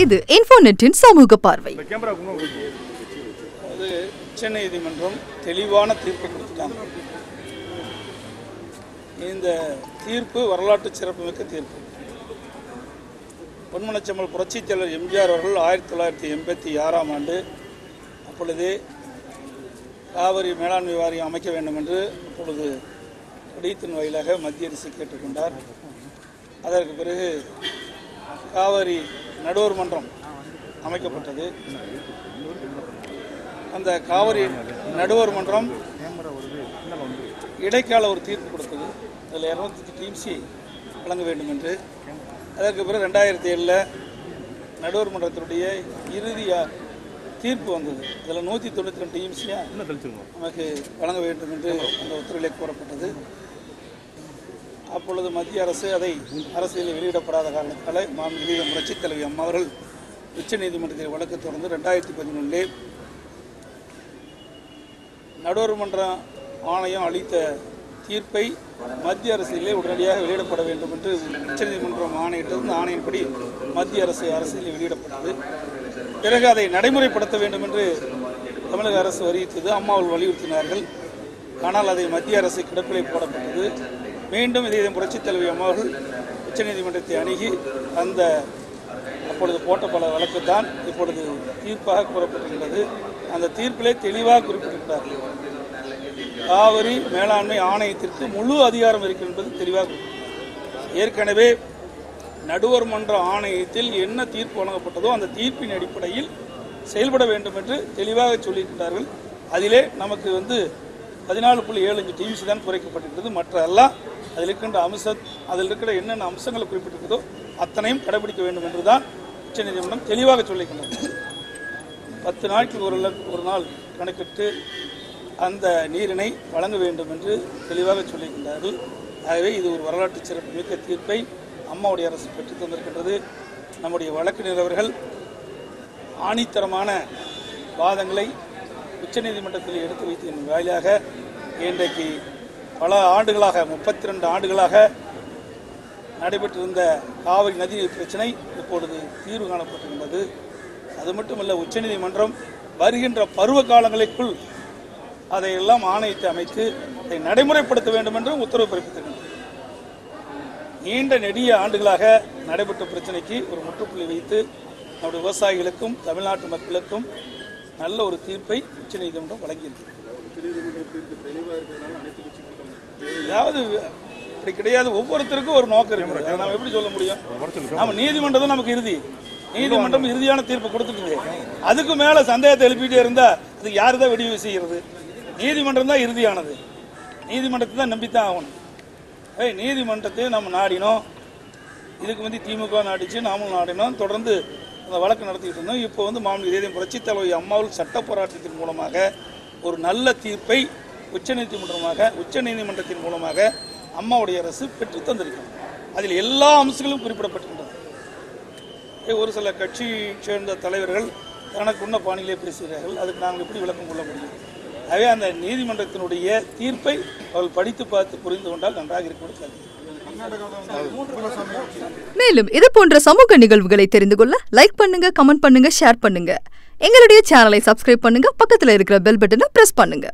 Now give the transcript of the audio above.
இது இன்ஃபோநெட்டின் சமூக பார்வை. சென்னை நீதிமன்றம் தெளிவான தீர்ப்பு கொடுத்துட்டாங்க. இந்த தீர்ப்பு வரலாற்று சிறப்புமிக்க தீர்ப்பு. பொன்மனச்செம்மல் புரட்சித் தலைவர் எம்ஜிஆர் அவர்கள் 1986ஆம் ஆண்டு அப்பொழுதே காவிரி மேலாண்மை வாரியம் அமைக்க வேண்டும் என்று அப்பொழுது கடிதத்தின் வாயிலாக மத்திய அரசு கேட்டுக்கொண்டார். அதற்கு பிறகு காவிரி நடுவர் மன்றம் அமைக்கப்பட்டது. அந்த காவிரி நடுவர் மன்றம் இடைக்கால ஒரு தீர்ப்பு கொடுத்தது. அதில் 208 டிஎம்சி வழங்க வேண்டும் என்று. அதற்கு பிறகு 2007 நடுவர் மன்றத்தினுடைய இறுதி தீர்ப்பு வந்தது. அதில் 192 டிஎம்சியாக நமக்கு வழங்க வேண்டும் என்று அந்த உத்தரவிலே கூறப்பட்டது. அப்பொழுது மத்திய அரசு அதை அரசியலில் வெளியிடப்படாத காரணத்தால் மாண்புமிகு புரட்சித் தலைவி அம்மா அவர்கள் உச்சநீதிமன்றத்தில் வழக்கு தொடர்ந்து 2011 நடுவர் மன்ற ஆணையம் அளித்த தீர்ப்பை மத்திய அரசியலே உடனடியாக வெளியிடப்பட வேண்டும் என்று உச்சநீதிமன்றம் ஆணையிட்டது. ஆணையின்படி மத்திய அரசு அரசியலில் வெளியிடப்பட்டது. பிறகு அதை நடைமுறைப்படுத்த வேண்டும் என்று தமிழக அரசு அறிவித்தது. அம்மாவில் வலியுறுத்தினார்கள். ஆனால் அதை மத்திய அரசு கிடப்பிலே போடப்பட்டது. மீண்டும் இதை புரட்சித் தலைவி அம்மா அவர்கள் உச்சநீதிமன்றத்தை அணுகி அந்த அப்பொழுது போட்ட பல வழக்கு தான் இப்பொழுது தீர்ப்பாக கூறப்பட்டிருக்கிறது. அந்த தீர்ப்பிலே தெளிவாக குறிப்பிட்டிருக்கிறார்கள். காவிரி மேலாண்மை ஆணையத்திற்கு முழு அதிகாரம் இருக்கிறது என்பது தெளிவாக. ஏற்கனவே நடுவர் மன்ற ஆணையத்தில் என்ன தீர்ப்பு வழங்கப்பட்டதோ அந்த தீர்ப்பின் அடிப்படையில் செயல்பட வேண்டும் என்று தெளிவாக சொல்லியிருக்கிறார்கள். அதிலே நமக்கு 14.75 டிஎம்சி தான் குறைக்கப்பட்டிருக்கிறது. மற்ற எல்லாம் அதில் இருக்கின்ற அதில் இருக்கிற என்னென்ன அம்சங்கள் குறிப்பிட்டிருக்கிறதோ அத்தனையும் கடைபிடிக்க வேண்டும் என்றுதான் உச்சநீதிமன்றம் தெளிவாக சொல்லியிருக்கின்றது. 10 நாட்களுக்கு ஒரு நாள் கணக்கிட்டு அந்த நீரினை வழங்க வேண்டும் என்று தெளிவாக சொல்லியிருக்கின்றார்கள். ஆகவே இது ஒரு வரலாற்று சிறப்பு மிக்க தீர்ப்பை அம்மாவுடைய அரசு பெற்றுத் தந்திருக்கின்றது. நம்முடைய வழக்கறிஞர் அவர்கள் ஆணித்தரமான வாதங்களை உச்சநீதிமன்றத்தில் எடுத்து வைத்ததன் வாயிலாக இன்றைக்கு பல ஆண்டுகளாக 32 ஆண்டுகளாக நடைபெற்றிருந்த காவிரி நதிநீர் பிரச்சினை இப்பொழுது தீர்வு காணப்பட்டிருக்கின்றது. அது மட்டுமல்ல, உச்சநீதிமன்றம் வருகின்ற பருவ காலங்களுக்குள் அதையெல்லாம் ஆணையத்தை அமைத்து அதை நடைமுறைப்படுத்த வேண்டும் என்று உத்தரவு பிறப்பித்திருக்கின்றது. நீண்ட நெடிய ஆண்டுகளாக நடைபெற்ற பிரச்சனைக்கு ஒரு முற்றுப்புள்ளி வைத்து நம்முடைய விவசாயிகளுக்கும் தமிழ்நாட்டு மக்களுக்கும் நல்ல ஒரு தீர்ப்பை உச்சநீதிமன்றம் வழங்கியிருக்கிறது. அதாவது இப்படி கிடையாது, ஒவ்வொருத்தருக்கும் ஒரு நோக்கம் இருக்குது. நாம் எப்படி சொல்ல முடியும்? நம்ம நீதிமன்றம் தான் நமக்கு இறுதி. நீதிமன்றம் இறுதியான தீர்ப்பு கொடுத்துட்டு அதுக்கு மேல சந்தேகத்தை எழுப்பிட்டே இருந்தா அதுக்கு யாரு தான் வெடிவு செய்கிறது? நீதிமன்றம் தான் இறுதியானது. நீதிமன்றத்தை தான் நம்பித்தான் ஆகணும். நீதிமன்றத்தை நம்ம நாடினோம். இதுக்கு திமுக நாடிச்சு, நாமளும் நாடினோம். தொடர்ந்து அந்த வழக்கு நடத்திட்டு இருந்தோம். இப்போ மாண்புமிகு புரட்சித் தலைவி அம்மாவில் சட்ட போராட்டத்தின் மூலமாக ஒரு நல்ல தீர்ப்பை உச்சநீதிமன்றத்தின் மூலமாக அம்மாவுடைய அரசு பெற்று தந்திருக்கிறது. அதில் எல்லா அம்சங்களும் குறிப்பிடப்பட்டிருக்கின்றன. ஒரு சில கட்சி சேர்ந்த தலைவர்கள் தனக்குள்ள பாணியிலே பேசுகிறார்கள். அதுக்கு நாங்கள் எப்படி விளக்கம் கொள்ள முடியும்? ஆகவே அந்த நீதிமன்றத்தினுடைய தீர்ப்பை அவர்கள் படித்து பார்த்து புரிந்து கொண்டால் நன்றாக இருக்கிறது. மேலும் இது போன்ற சமூக நிகழ்வுகளை தெரிந்து கொள்ள லைக் பண்ணுங்க, கமெண்ட் பண்ணுங்க, ஷேர் பண்ணுங்க. எங்களுடைய சேனலை சப்ஸ்கிரைப் பண்ணுங்க. பக்கத்தில் இருக்கிற பெல் பட்டனை பிரஸ் பண்ணுங்க.